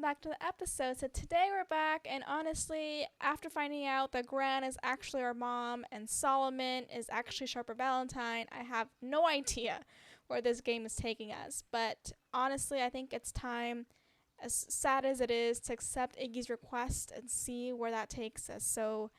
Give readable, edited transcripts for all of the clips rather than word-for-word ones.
back to the episode. So today we're back, and honestly, after finding out that Gran is actually our mom and Solomon is actually Sharper Valentine, I have no idea where this game is taking us. But honestly, I think it's time, as sad as it is, to accept Iggy's request and see where that takes us. So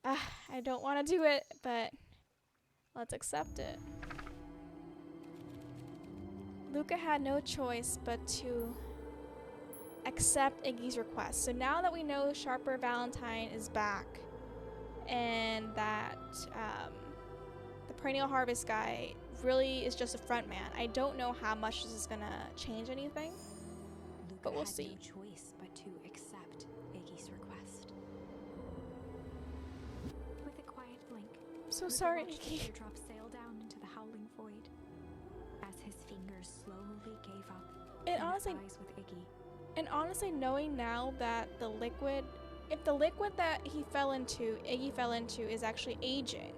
I don't want to do it, but let's accept it. Luca had no choice but to accept Iggy's request. So now that we know Sharper Valentine is back and that the perennial harvest guy really is just a front man, I don't know how much this is gonna change anything, but we'll see. Luca had no choice but to accept Iggy's request. With a quiet blink, I'm so sorry, Luca watched Iggy. the teardrops sail down into the howling void as his fingers slowly gave up. And honestly, eyes with Iggy. And honestly, knowing now that the liquid, if the liquid that Iggy fell into, is actually aging,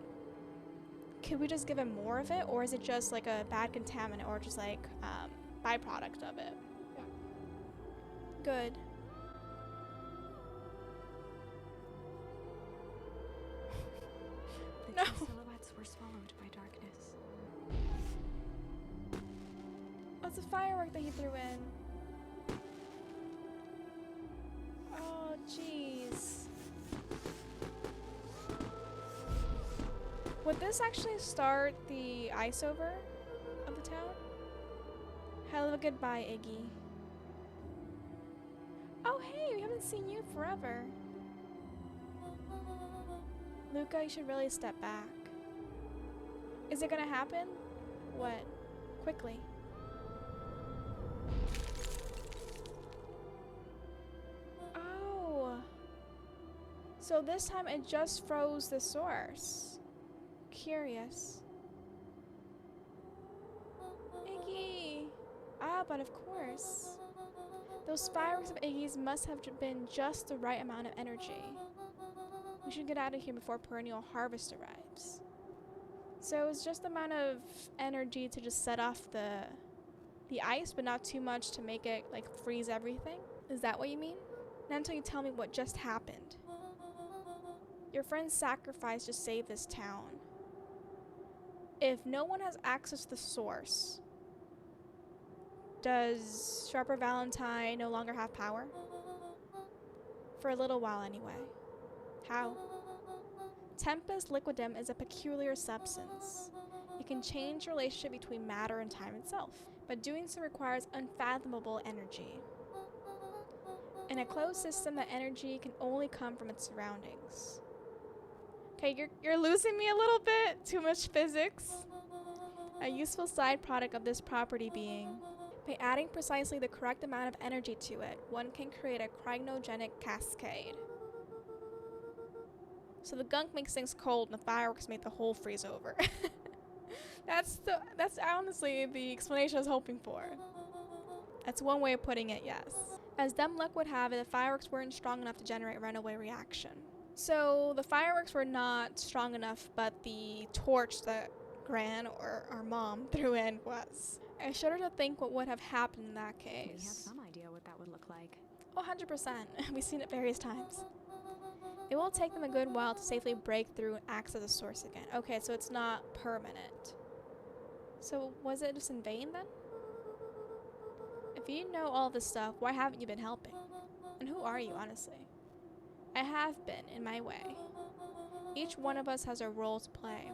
could we just give him more of it, or is it just like a bad contaminant, or just like byproduct of it? Yeah. Good. The No. two silhouettes were swallowed by darkness. Oh, it's a firework that he threw in. Oh, jeez. Would this actually start the ice over of the town? Hell of a goodbye, Iggy. Oh, hey, we haven't seen you forever. Luca, you should really step back. Is it gonna happen? What? Quickly. Oh. So this time it just froze the source. Curious. Iggy! Ah, but of course. Those fireworks of Iggy's must have been just the right amount of energy. We should get out of here before perennial harvest arrives. So it's just the amount of energy to just set off the ice, but not too much to make it like freeze everything? Is that what you mean? Not until you tell me what just happened. Your friend's sacrifice to save this town. If no one has access to the source, does Sharper Valentine no longer have power? For a little while anyway. How? Tempest liquidum is a peculiar substance. It can change the relationship between matter and time itself, but doing so requires unfathomable energy. In a closed system, that energy can only come from its surroundings. Okay, you're losing me a little bit. Too much physics. A useful side product of this property being, by adding precisely the correct amount of energy to it, one can create a cryogenic cascade. So the gunk makes things cold and the fireworks make the whole freeze over. That's honestly the explanation I was hoping for. That's one way of putting it, yes. As dumb luck would have it, the fireworks weren't strong enough to generate a runaway reaction. So the fireworks were not strong enough, but the torch that Gran, or our mom, threw in was. I shudder to think what would have happened in that case. We have some idea what that would look like. Oh, 100%. We've seen it various times. It will take them a good while to safely break through and access the source again. Okay, so it's not permanent. So was it just in vain then? If you know all this stuff, why haven't you been helping? And who are you, honestly? I have been, in my way. Each one of us has a role to play.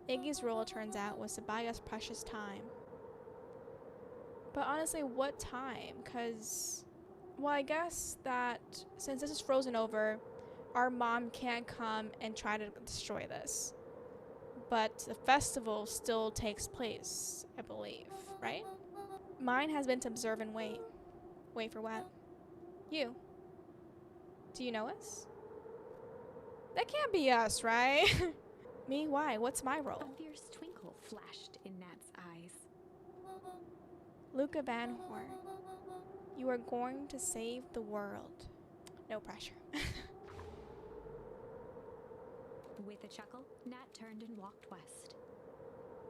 Iggy's role, it turns out, was to buy us precious time. But honestly, what time? Because, well, I guess that since this is frozen over, our mom can't come and try to destroy this. But the festival still takes place, I believe, right? Mine has been to observe and wait. Wait for what? You. Do you know us? That can't be us, right? Me? Why? What's my role? A fierce twinkle flashed in Nat's eyes. Luca Van Horn. You are going to save the world. No pressure. With a chuckle, Nat turned and walked west.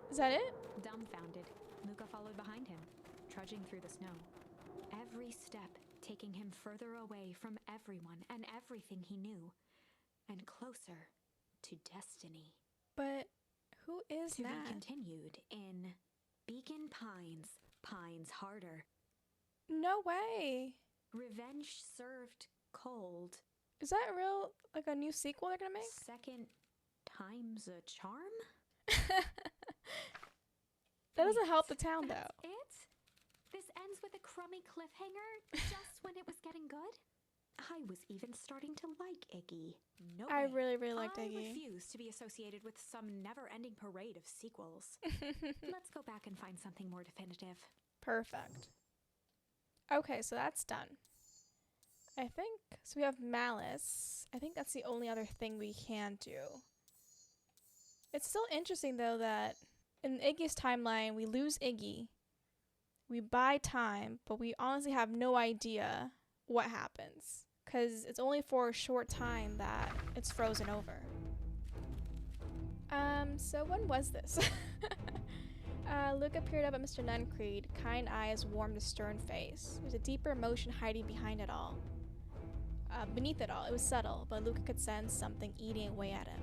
Is that it? Dumbfounded, Luca followed behind him, trudging through the snow. Every step taking him further away from everyone and everything he knew, and closer to destiny. But who is To Matt? be continued in Beacon Pines, Pines Harder. No way. Revenge served cold. Is that real? Like a new sequel they're gonna make? Second time's a charm? That doesn't Wait, help the town though. That's it? This ends with a crummy cliffhanger just when it was getting good? I was even starting to like Iggy. No I way. really liked I Iggy. refuse to be associated with some never-ending parade of sequels. Let's go back and find something more definitive. Perfect. Okay, so that's done. I think, so we have Malice. I think that's the only other thing we can do. It's still interesting though that in Iggy's timeline, we lose Iggy. We buy time, but we honestly have no idea what happens. Because it's only for a short time that it's frozen over. So when was this? Luca peered up at Mr. Nuncreed. Kind eyes warmed a stern face. There's a deeper emotion hiding behind it all. Beneath it all, it was subtle, but Luca could sense something eating away at him.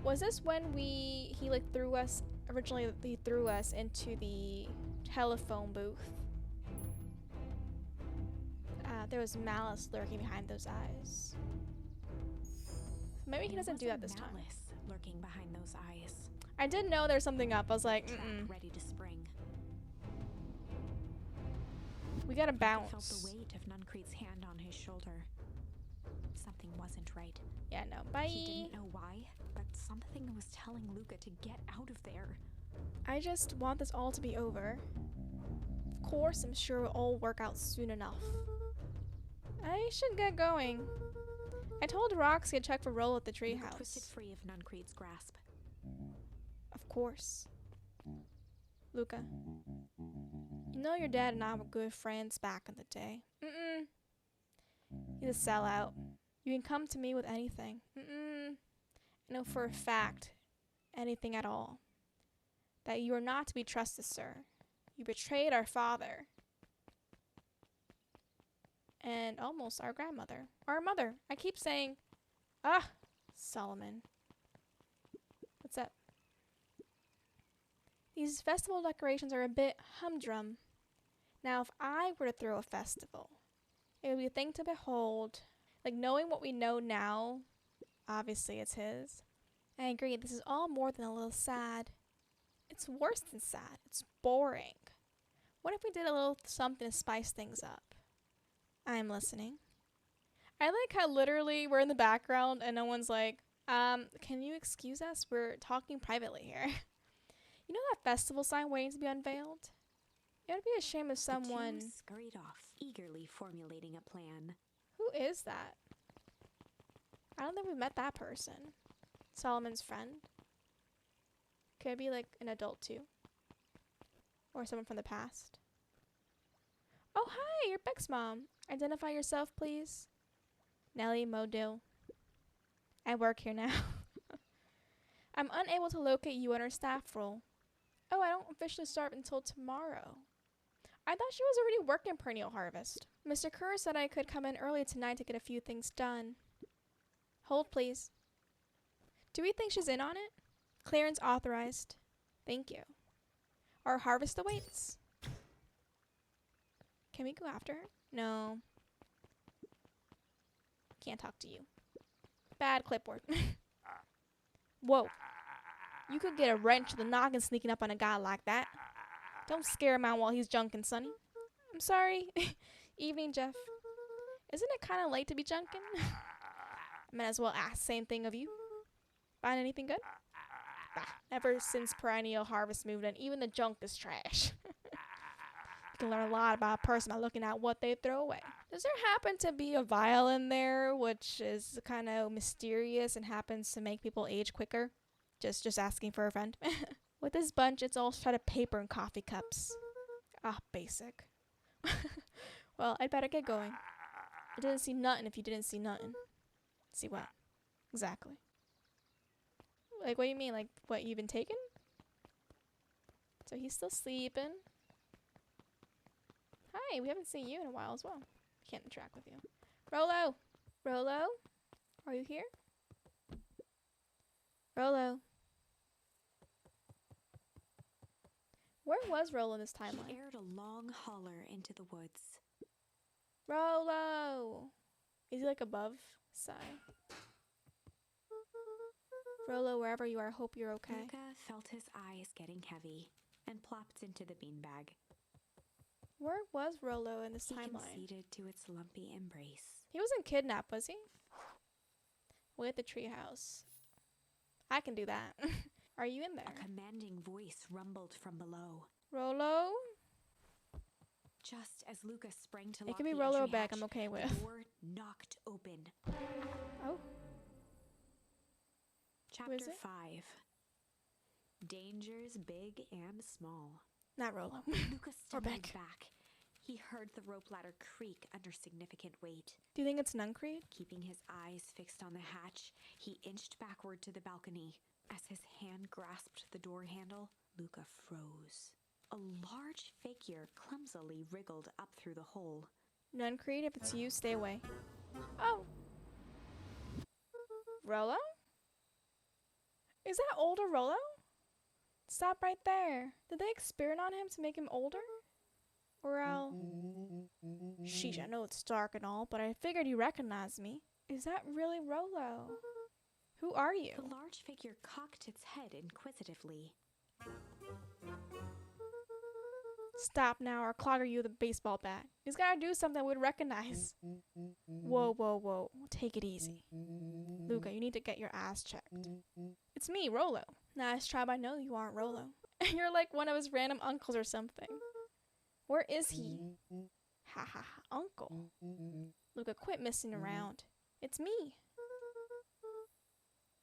Was this when he threw us, originally he threw us into the telephone booth? There was malice lurking behind those eyes. Maybe he doesn't do that this time. Malice lurking behind those eyes. I did know there's something up. I was like, Trap ready to spring. We gotta I bounce. felt the weight of Nuncreed's hand on his shoulder. Something wasn't right. Yeah, no. Bye. He didn't know why, but something was telling Luca to get out of there. I just want this all to be over. Of course, I'm sure it'll all work out soon enough. I should get going. I told Roxy to check for Rolo at the Luca twisted treehouse. free of Nuncreed's grasp. Of course. Luca. You know your dad and I were good friends back in the day. He's a sellout. You can come to me with anything. I know for a fact, anything at all, that you are not to be trusted, sir. You betrayed our father. And almost our grandmother. Our mother. I keep saying, Solomon. What's up? These festival decorations are a bit humdrum. Now, if I were to throw a festival, it would be a thing to behold. Like, knowing what we know now, obviously it's his. I agree, this is all more than a little sad. It's worse than sad. It's boring. What if we did a little something to spice things up? I'm listening. I like how literally we're in the background and no one's like, can you excuse us? We're talking privately here. You know that festival sign waiting to be unveiled? It would be a shame if someone... The two scurried off, eagerly formulating a plan. Who is that? I don't think we've met that person. Solomon's friend. Could it be like an adult too? Or someone from the past? Oh, hi, you're Beck's mom. Identify yourself, please. Nellie Modil. I work here now. I'm unable to locate you on our staff role. Oh, I don't officially start until tomorrow. I thought she was already working perennial harvest. Mr. Kerr said I could come in early tonight to get a few things done. Hold, please. Do we think she's in on it? Clearance authorized. Thank you. Our harvest awaits. Can we go after her? No. Can't talk to you. Bad clipboard. Whoa. You could get a wrench to the noggin sneaking up on a guy like that. Don't scare him out while he's junking, Sonny. I'm sorry. Evening, Jeff. Isn't it kind of late to be junking? Might as well ask the same thing of you. Find anything good? Bah, ever since perennial harvest moved in, even the junk is trash. You can learn a lot about a person by looking at what they throw away. Does there happen to be a vial in there which is kind of mysterious and happens to make people age quicker? Just asking for a friend. With this bunch, it's all shot of paper and coffee cups. Ah, basic. Well, I'd better get going. I didn't see nothing if you didn't see nothing. See what? Exactly. Like, what do you mean? Like, what, you've been taken? So he's still sleeping. Hi, we haven't seen you in a while as well. Can't interact with you. Rolo! Rolo? Are you here? Rolo. Where was Rolo in this timeline? He aired a long holler into the woods. Rolo! Is he like above Sai? Rolo, wherever you are, hope you're okay. Luca felt his eyes getting heavy and plopped into the beanbag. Where was Rolo in this He timeline? conceded to its lumpy embrace. He wasn't kidnapped, was he? Way at the treehouse. I can do that. Are you in there? A commanding voice rumbled from below. Rolo? Just as Luca sprang to It lock can be the Rolo entry back, hatch, I'm okay the with. door knocked open. Oh. Chapter is it? 5. Dangers big and small. Not Rolo. Luca stumbled Beck. back. He heard the rope ladder creak under significant weight. Do you think it's Nuncreed? Keeping his eyes fixed on the hatch, he inched backward to the balcony. As his hand grasped the door handle, Luca froze. A large figure clumsily wriggled up through the hole. Nuncreed, if it's you, stay away. Oh. Rolo? Is that older Rolo? Stop right there. Did they experiment on him to make him older? Or Sheesh, I know it's dark and all, but I figured you recognized me. Is that really Rolo? Who are you? The large figure cocked its head inquisitively. Stop now or I'll clogger you with a baseball bat. He's gotta do something we'd recognize. Whoa, whoa, whoa. Take it easy. Luca, you need to get your ass checked. It's me, Rolo. Nice try, but I know you aren't Rolo. You're like one of his random uncles or something. Where is he? Ha ha ha, uncle. Luca, quit messing around. It's me.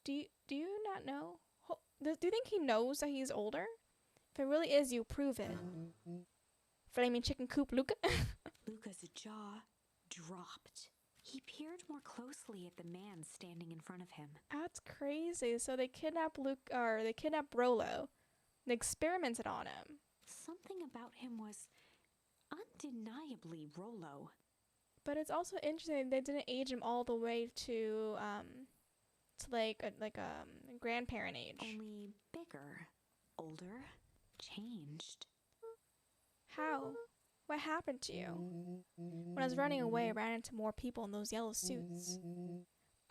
Do you not know? Do you think he knows that he's older? If it really is you, prove it. Flaming chicken coop, Luca. Luca's jaw dropped. He peered more closely at the man standing in front of him. That's crazy. So they kidnapped they kidnapped Rolo. They experimented on him. Something about him was undeniably Rolo. But it's also interesting they didn't age him all the way to like a grandparent age. Only bigger, older, changed. How? What happened to you? When I was running away, I ran into more people in those yellow suits.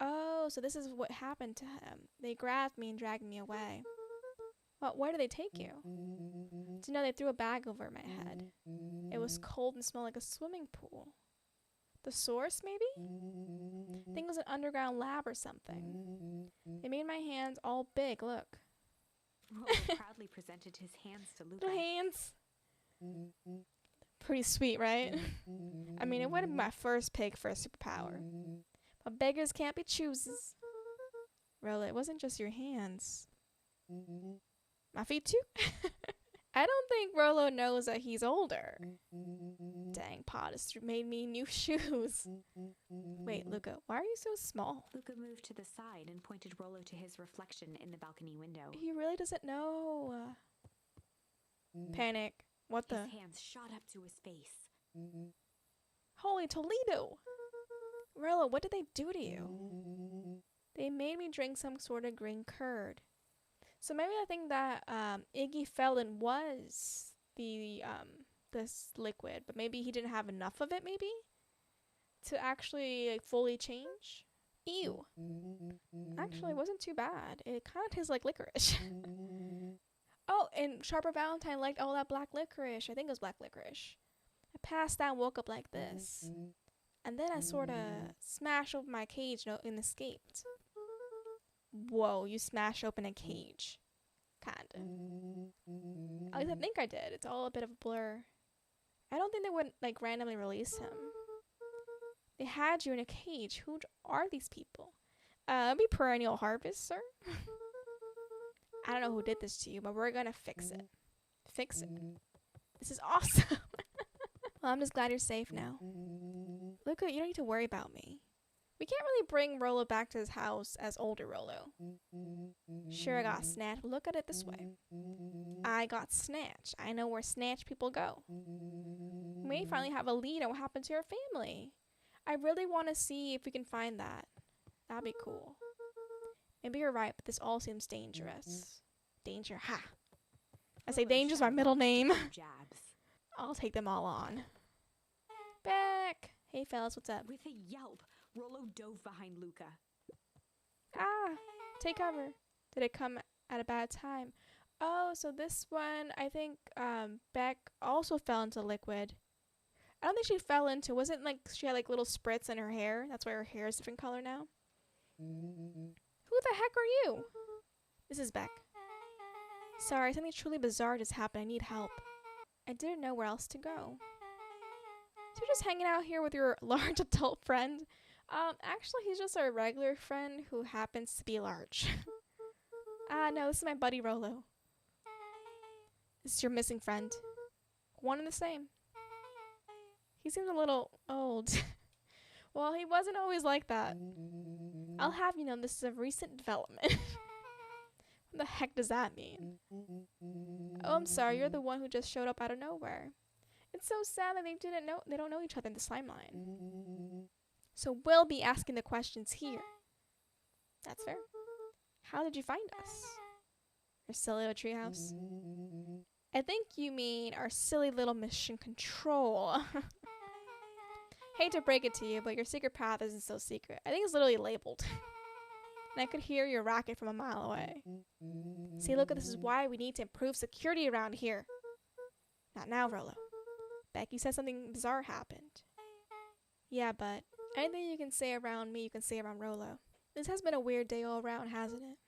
Oh, so this is what happened to him. They grabbed me and dragged me away. Well, where did they take you? To know they threw a bag over my head. It was cold and smelled like a swimming pool. The source, maybe? I think it was an underground lab or something. They made my hands all big, look. Rolo proudly presented his hands to Luca. Little hands. Pretty sweet, right? I mean, it would have been my first pick for a superpower. But beggars can't be choosers. Rolo, it wasn't just your hands. My feet too? I don't think Rolo knows that he's older. Dang, Potus made me new shoes. Wait, Luca, why are you so small? Luca moved to the side and pointed Rolo to his reflection in the balcony window. He really doesn't know. Panic. What the? His hands shot up to his face. Holy Toledo! Rolo, what did they do to you? They made me drink some sort of green curd. So maybe I think that Iggy fell in was this liquid, but maybe he didn't have enough of it, maybe? To actually like, fully change? Ew. Actually, it wasn't too bad. It kind of tastes like licorice. Oh, and Sharper Valentine liked all that black licorice. I think it was black licorice. I passed out and woke up like this. And then I sort of smashed open my cage and escaped. Whoa, you smashed open a cage. Kinda. At least I think I did. It's all a bit of a blur. I don't think they would like randomly release him. They had you in a cage. Who are these people? Be Perennial Harvest, sir. I don't know who did this to you, but we're gonna fix it. Fix it. This is awesome. Well, I'm just glad you're safe now. Luca, you don't need to worry about me. We can't really bring Rolo back to his house as older Rolo. Sure, I got snatched, but look at it this way. I got snatched. I know where snatched people go. may finally have a lead on what happened to your family. I really want to see if we can find that. That'd be cool. Maybe you're right, but this all seems dangerous. Danger, ha. I say danger is my middle name. I'll take them all on. Beck! Hey fellas, what's up? With a yelp, Rolo dove behind Luca. Ah! Take cover. Did it come at a bad time? Oh, so this one, I think Beck also fell into liquid. I don't think she fell into, wasn't like she had like little spritz in her hair? That's why her hair is different color now. Who the heck are you? This is Beck. Sorry, something truly bizarre just happened. I need help. I didn't know where else to go. So you're just hanging out here with your large adult friend? Actually, he's just a regular friend who happens to be large. No, this is my buddy Rolo. This is your missing friend. One and the same. He seems a little old. Well, he wasn't always like that. I'll have you know this is a recent development. What the heck does that mean? Oh, I'm sorry, you're the one who just showed up out of nowhere. It's so sad that they don't know each other in the slime line. So we'll be asking the questions here. That's fair. How did you find us? Our silly little treehouse? I think you mean our silly little mission control. Hate to break it to you, but your secret path isn't so secret. I think it's literally labeled. And I could hear your racket from a mile away. See, look, this is why we need to improve security around here. Not now, Rolo. Becky said something bizarre happened. Yeah, but anything you can say around me, you can say around Rolo. This has been a weird day all around, hasn't it?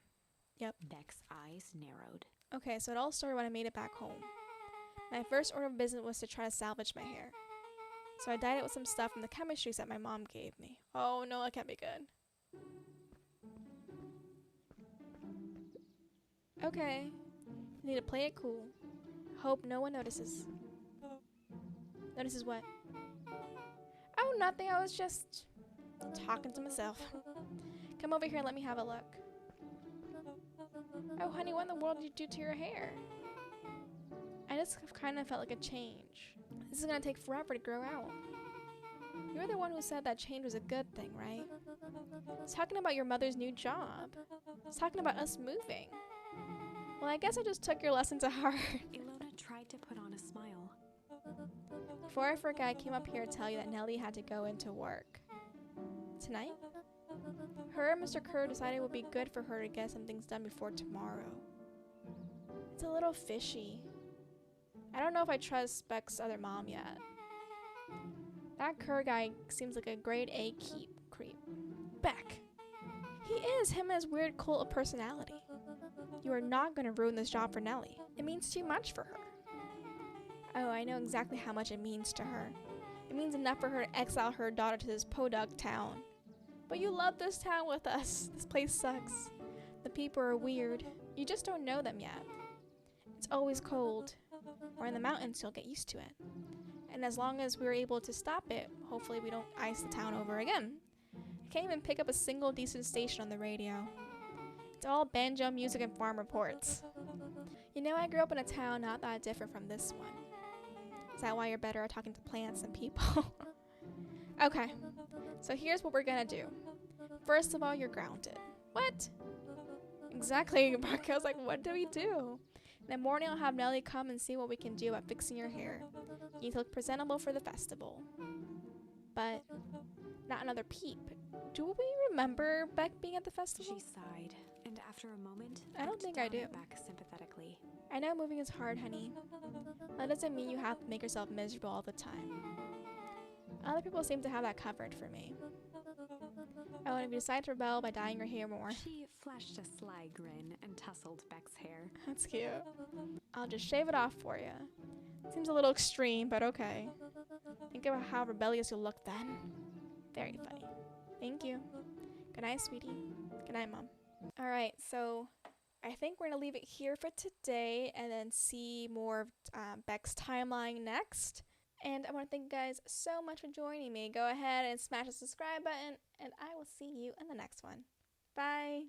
Yep. Beck's eyes narrowed. Okay, so it all started when I made it back home. My first order of business was to try to salvage my hair. So I dyed it with some stuff from the chemistry set my mom gave me. Oh no, that can't be good. Okay. You need to play it cool. Hope no one notices. Notices what? Oh, nothing. I was just talking to myself. Come over here and let me have a look. Oh, honey, what in the world did you do to your hair? I just kind of felt like a change. This is going to take forever to grow out. You're the one who said that change was a good thing, right? It's talking about your mother's new job. It's talking about us moving. Well, I guess I just took your lesson to heart. Ilona tried to put on a smile. Before I forgot, I came up here to tell you that Nellie had to go into work. Tonight? Her and Mr. Kerr decided it would be good for her to get some things done before tomorrow. It's a little fishy. I don't know if I trust Beck's other mom yet. That Kerr guy seems like a grade A creep. Beck! He is, him and his weird cult of personality. You are not going to ruin this job for Nellie. It means too much for her. Oh, I know exactly how much it means to her. It means enough for her to exile her daughter to this podunk town. But you love this town with us. This place sucks. The people are weird. You just don't know them yet. It's always cold. Or in the mountains, you'll get used to it. And as long as we're able to stop it, hopefully we don't ice the town over again. I can't even pick up a single decent station on the radio. It's all banjo music and farm reports. You know, I grew up in a town not that different from this one. Is that why you're better at talking to plants than people? Okay, so here's what we're gonna do. First of all, you're grounded. What? Exactly, Mark. I was like, what do we do? In the morning, I'll have Nellie come and see what we can do about fixing your hair. You need to look presentable for the festival. But not another peep. Do we remember Beck being at the festival? She sighed, and after a moment, I don't think I do. Back sympathetically. I know moving is hard, honey. That doesn't mean you have to make yourself miserable all the time. Other people seem to have that covered for me. Oh, and if you decide to rebel by dyeing your hair more. She flashed a sly grin and tousled Beck's hair. That's cute. I'll just shave it off for you. Seems a little extreme, but okay. Think about how rebellious you'll look then. Very funny. Thank you. Good night, sweetie. Good night, Mom. Alright, so I think we're going to leave it here for today and then see more of Beck's timeline next. And I want to thank you guys so much for joining me. Go ahead and smash the subscribe button, and I will see you in the next one. Bye!